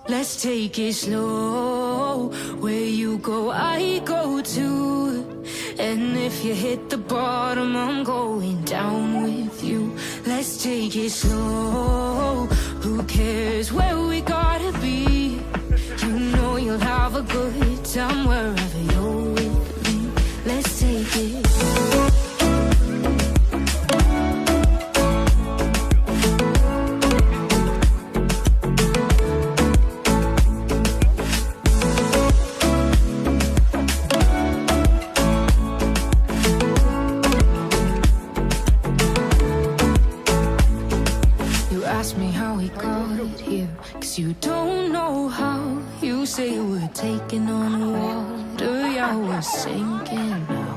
Let's take it slow. Where you go, I go too. And if you hit the bottom, I'm going down with you. Let's take it slow. Who cares where we gotta be? You know you'll have a good time wherever you're with me. Let's take it slow. Ask me how we got here, 'cause you don't know how. You say we're taking on water, yeah, we're sinking now.